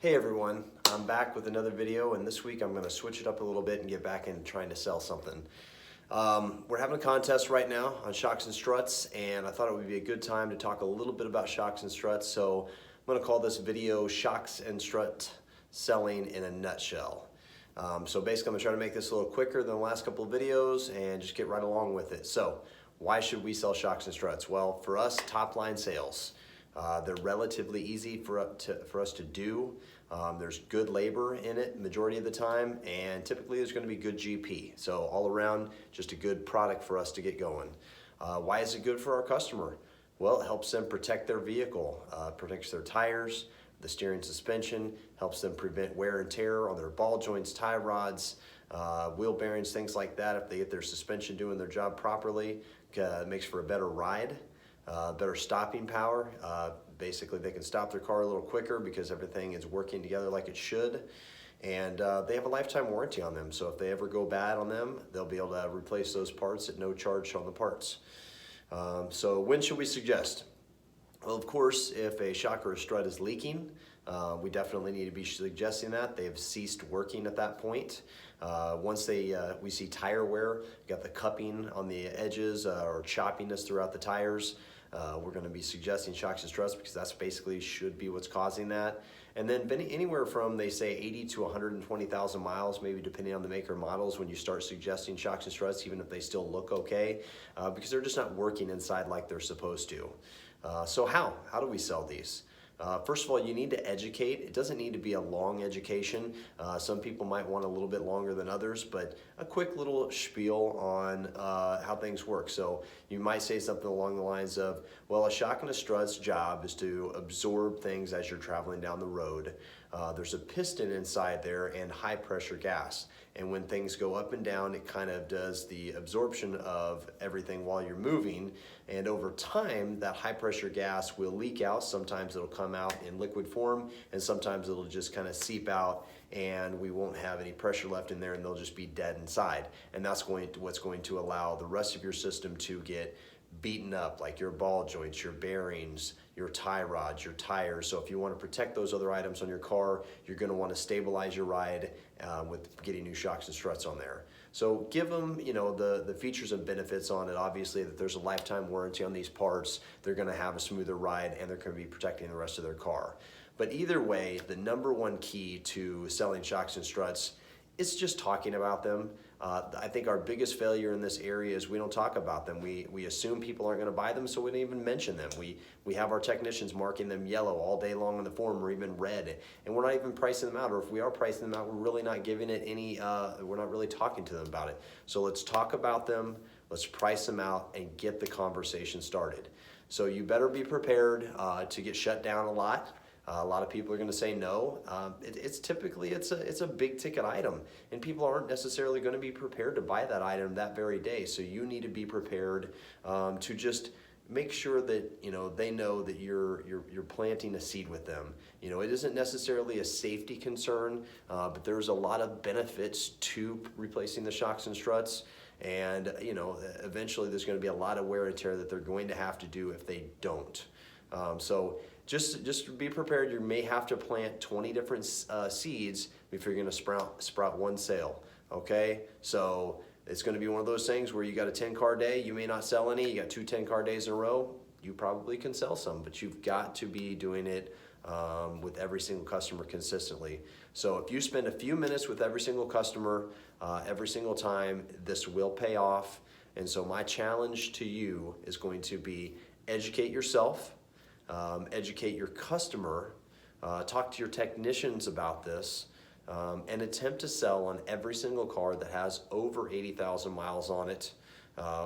Hey everyone, I'm back with another video, and this week I'm going to switch it up a little bit and get back into trying to sell something. We're having a contest right now on shocks and struts, and I thought it would be a good time to talk a little bit about shocks and struts, so I'm going to call this video Shocks and Strut Selling in a Nutshell. So basically I'm going to try to make this a little quicker than the last couple of videos and just get right along with it. So why should we sell shocks and struts? Well, for us, top line sales. They're relatively easy for us to do. There's good labor in it majority of the time, and typically there's going to be good GP. So all around, just a good product for us to get going. Why is it good for our customer? Well, it helps them protect their vehicle, protects their tires, the steering suspension, helps them prevent wear and tear on their ball joints, tie rods, wheel bearings, things like that. If they get their suspension doing their job properly, it makes for a better ride. Better stopping power. Basically, they can stop their car a little quicker because everything is working together like it should. And they have a lifetime warranty on them. So if they ever go bad on them, they'll be able to replace those parts at no charge on the parts. So when should we suggest? Well, of course, if a shock or a strut is leaking, we definitely need to be suggesting that. They have ceased working at that point. Once we see tire wear, got the cupping on the edges or choppiness throughout the tires, we're going to be suggesting shocks and struts because that's basically should be what's causing that. And then anywhere from, they say, 80 to 120,000 miles, maybe depending on the maker models, when you start suggesting shocks and struts, even if they still look okay, because they're just not working inside like they're supposed to. So how do we sell these? First of all, you need to educate. It doesn't need to be a long education. Some people might want a little bit longer than others, but a quick little spiel on how things work. So you might say something along the lines of, well, a shock and a strut's job is to absorb things as you're traveling down the road. There's a piston inside there and high pressure gas. And when things go up and down, it kind of does the absorption of everything while you're moving. And over time, that high pressure gas will leak out. Sometimes it'll come out in liquid form, and sometimes it'll just kind of seep out, and we won't have any pressure left in there, and they'll just be dead inside. And that's what's going to allow the rest of your system to get beaten up, like your ball joints, your bearings, your tie rods, your tires. So if you want to protect those other items on your car, you're going to want to stabilize your ride with getting new shocks and struts on there. So give them, the features and benefits on it. Obviously, that there's a lifetime warranty on these parts. They're going to have a smoother ride, and they're going to be protecting the rest of their car. But either way, the number one key to selling shocks and struts is just talking about them. I think our biggest failure in this area is we don't talk about them. We assume people aren't going to buy them, so we don't even mention them. We have our technicians marking them yellow all day long on the form, or even red, and we're not even pricing them out. Or if we are pricing them out, we're really not giving it any. We're not really talking to them about it. So let's talk about them. Let's price them out and get the conversation started. So you better be prepared to get shut down a lot. A lot of people are going to say no. It's typically a big ticket item, and people aren't necessarily going to be prepared to buy that item that very day. So you need to be prepared to just make sure that they know that you're planting a seed with them. It isn't necessarily a safety concern, but there's a lot of benefits to replacing the shocks and struts. And eventually there's going to be a lot of wear and tear that they're going to have to do if they don't. So just be prepared. You may have to plant 20 different seeds if you're going to sprout one sale. Okay, so it's going to be one of those things where you got a 10-car day, you may not sell any. You got 2 10-car days in a row, you probably can sell some, but you've got to be doing it with every single customer consistently. So if you spend a few minutes with every single customer every single time, this will pay off. And so my challenge to you is going to be educate yourself. Educate your customer, talk to your technicians about this, and attempt to sell on every single car that has over 80,000 miles on it,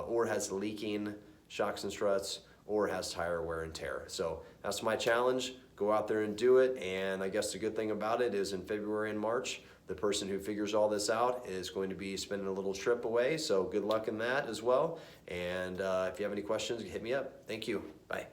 or has leaking shocks and struts, or has tire wear and tear. So that's my challenge. Go out there and do it. And I guess the good thing about it is in February and March, the person who figures all this out is going to be spending a little trip away. So good luck in that as well. And if you have any questions, hit me up. Thank you. Bye.